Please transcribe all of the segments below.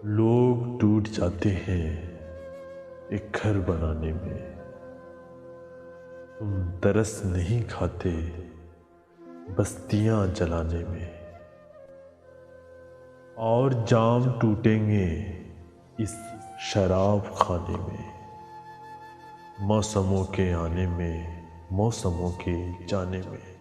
लोग टूट जाते हैं एक घर बनाने में। तुम तरस नहीं खाते बस्तियां जलाने में। और जाम टूटेंगे इस शराब खाने में। मौसमों के आने में, मौसमों के जाने में।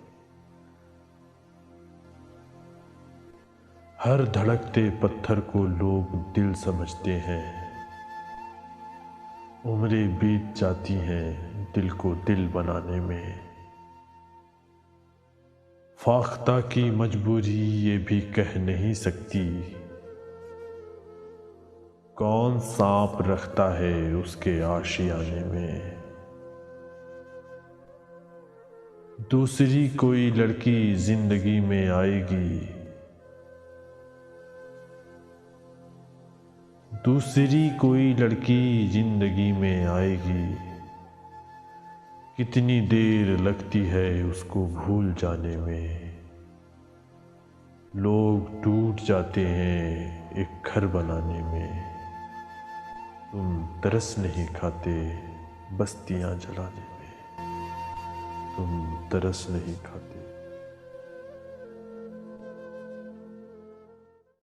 हर धड़कते पत्थर को लोग दिल समझते हैं। उम्रें बीत जाती हैं दिल को दिल बनाने में। फाख्ता की मजबूरी ये भी कह नहीं सकती, कौन सांप रखता है उसके आशियाने में। दूसरी कोई लड़की जिंदगी में आएगी, दूसरी कोई लड़की जिंदगी में आएगी। कितनी देर लगती है उसको भूल जाने में। लोग टूट जाते हैं एक घर बनाने में। तुम तरस नहीं खाते बस्तियां जलाने में। तुम तरस नहीं खाते।